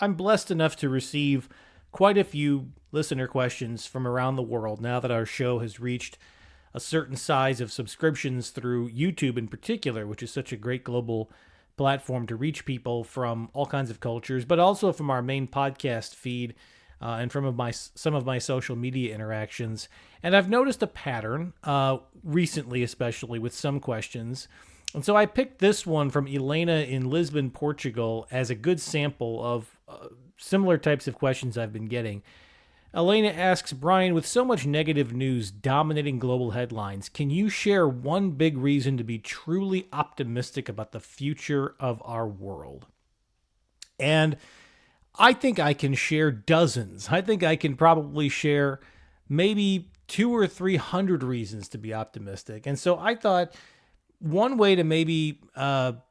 I'm blessed enough to receive quite a few listener questions from around the world now that our show has reached a certain size of subscriptions through YouTube in particular, which is such a great global platform to reach people from all kinds of cultures, but also from our main podcast feed and from some of my social media interactions. And I've noticed a pattern recently, especially with some questions. And so I picked this one from Elena in Lisbon, Portugal, as a good sample of similar types of questions I've been getting. Elena asks, Brian, with so much negative news dominating global headlines, can you share one big reason to be truly optimistic about the future of our world? And I think I can share dozens. I think I can probably share maybe 200 or 300 reasons to be optimistic. And so I thought one way to maybe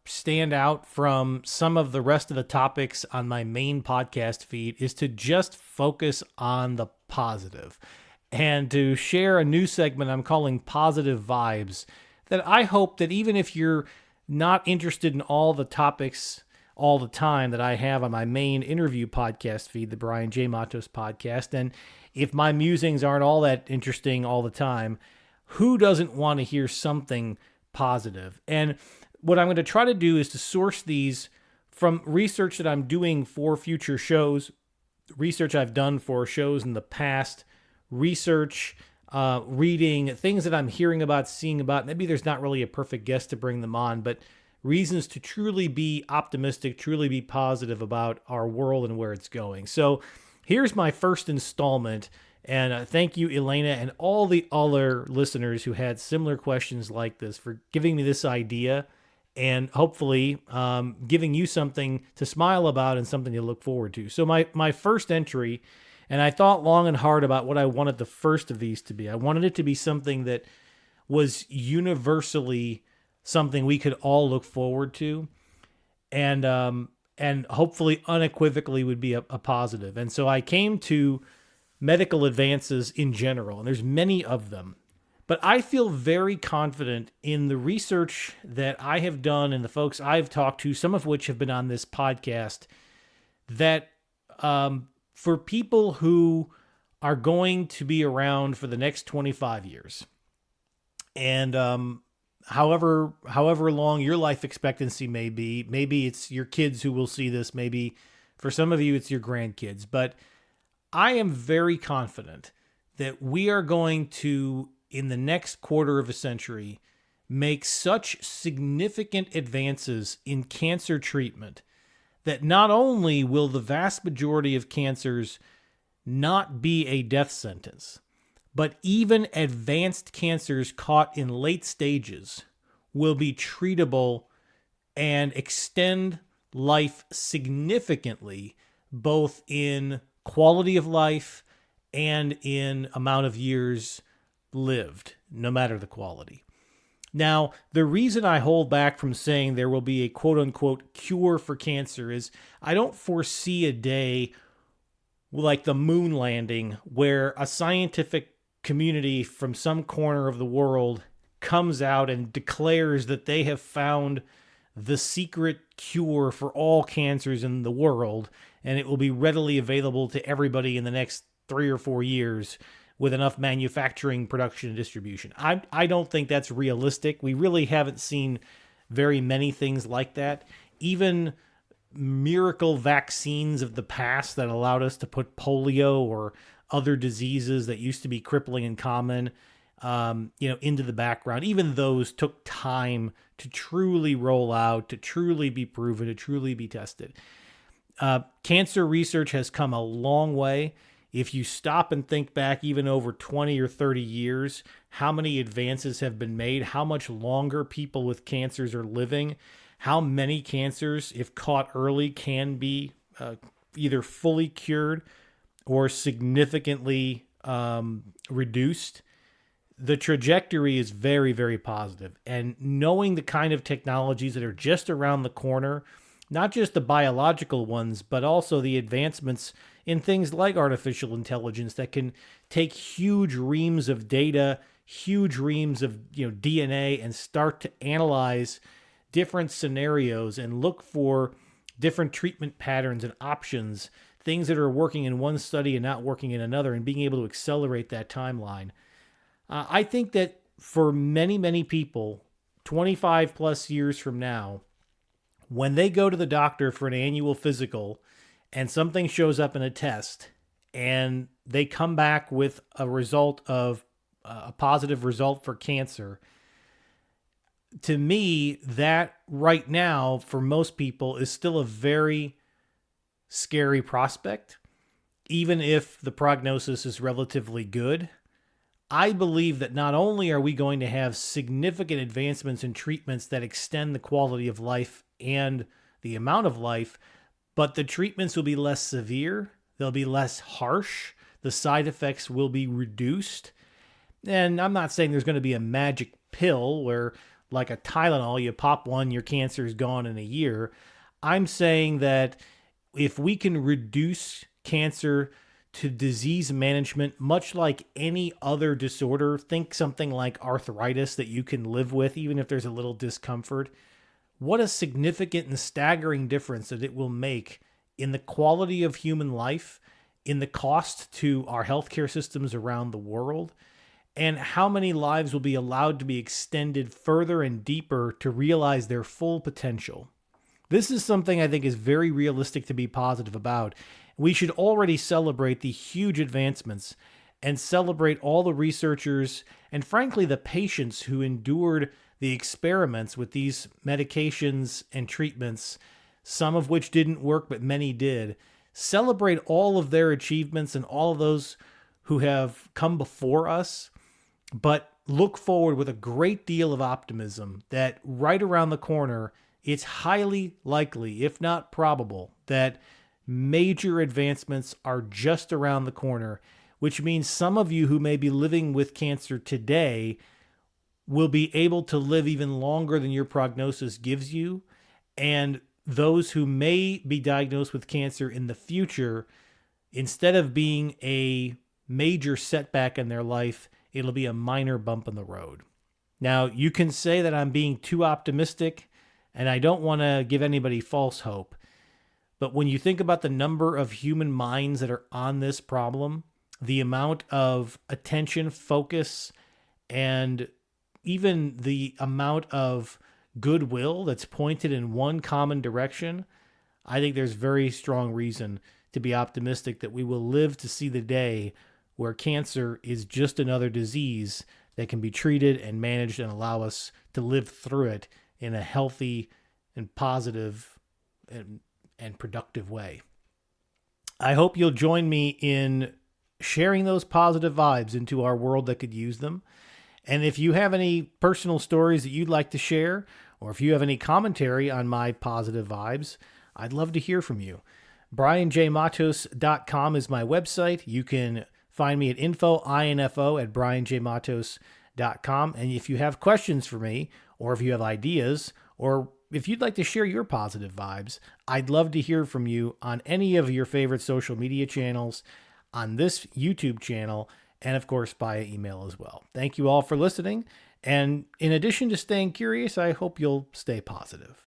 stand out from some of the rest of the topics on my main podcast feed is to just focus on the positive and to share a new segment I'm calling Positive Vibes that I hope that even if you're not interested in all the topics all the time that I have on my main interview podcast feed, the Brian J. Matos podcast, and if my musings aren't all that interesting all the time, who doesn't want to hear something positive? And what I'm going to try to do is to source these from research that I'm doing for future shows, research I've done for shows in the past, research, reading, things that I'm hearing about, seeing about. Maybe there's not really a perfect guest to bring them on, but reasons to truly be optimistic, truly be positive about our world and where it's going. So here's my first installment. And thank you, Elena, and all the other listeners who had similar questions like this for giving me this idea and hopefully giving you something to smile about and something to look forward to. So my first entry, and I thought long and hard about what I wanted the first of these to be. I wanted it to be something that was universally something we could all look forward to and hopefully unequivocally would be a positive. And so I came to medical advances in general, and there's many of them. But I feel very confident in the research that I have done and the folks I've talked to, some of which have been on this podcast, that for people who are going to be around for the next 25 years, and however long your life expectancy may be, maybe it's your kids who will see this, maybe for some of you it's your grandkids, but I am very confident that we are going to, in the next quarter of a century, make such significant advances in cancer treatment that not only will the vast majority of cancers not be a death sentence, but even advanced cancers caught in late stages will be treatable and extend life significantly, both in quality of life and in amount of years lived, no matter the quality. Now, the reason I hold back from saying there will be a quote-unquote cure for cancer is I don't foresee a day like the moon landing where a scientific community from some corner of the world comes out and declares that they have found the secret cure for all cancers in the world, and it will be readily available to everybody in the next 3 or 4 years with enough manufacturing, production, and distribution. I don't think that's realistic. We really haven't seen very many things like that. Even miracle vaccines of the past that allowed us to put polio or other diseases that used to be crippling and common, into the background. Even those took time to truly roll out, to truly be proven, to truly be tested. Cancer research has come a long way. If you stop and think back even over 20 or 30 years, how many advances have been made, how much longer people with cancers are living, how many cancers, if caught early, can be either fully cured or significantly reduced. The trajectory is very, very positive. And knowing the kind of technologies that are just around the corner, not just the biological ones, but also the advancements in things like artificial intelligence that can take huge reams of data, huge reams of DNA, and start to analyze different scenarios and look for different treatment patterns and options, things that are working in one study and not working in another, and being able to accelerate that timeline. I think that for many, many people, 25 plus years from now, when they go to the doctor for an annual physical and something shows up in a test and they come back with a result of a positive result for cancer, to me, that right now for most people is still a very scary prospect, even if the prognosis is relatively good. I believe that not only are we going to have significant advancements in treatments that extend the quality of life and the amount of life, but the treatments will be less severe, they'll be less harsh, the side effects will be reduced. And I'm not saying there's going to be a magic pill where, like a Tylenol, you pop one, your cancer is gone in a year. I'm saying that if we can reduce cancer to disease management, much like any other disorder, think something like arthritis that you can live with, even if there's a little discomfort, what a significant and staggering difference that it will make in the quality of human life, in the cost to our healthcare systems around the world, and how many lives will be allowed to be extended further and deeper to realize their full potential. This is something I think is very realistic to be positive about. We should already celebrate the huge advancements and celebrate all the researchers and, frankly, the patients who endured the experiments with these medications and treatments, some of which didn't work, but many did. Celebrate all of their achievements and all of those who have come before us, but look forward with a great deal of optimism that right around the corner, it's highly likely, if not probable, that major advancements are just around the corner, which means some of you who may be living with cancer today will be able to live even longer than your prognosis gives you. And those who may be diagnosed with cancer in the future, instead of being a major setback in their life, it'll be a minor bump in the road. Now, you can say that I'm being too optimistic, and I don't want to give anybody false hope. But when you think about the number of human minds that are on this problem, the amount of attention, focus, and even the amount of goodwill that's pointed in one common direction, I think there's very strong reason to be optimistic that we will live to see the day where cancer is just another disease that can be treated and managed and allow us to live through it in a healthy and positive and productive way. I hope you'll join me in sharing those positive vibes into our world that could use them. And if you have any personal stories that you'd like to share, or if you have any commentary on my positive vibes, I'd love to hear from you. BrianJMatos.com is my website. You can find me at info@brianjmatos.com. And if you have questions for me, or if you have ideas, or if you'd like to share your positive vibes, I'd love to hear from you on any of your favorite social media channels, on this YouTube channel, and of course via email as well. Thank you all for listening. And in addition to staying curious, I hope you'll stay positive.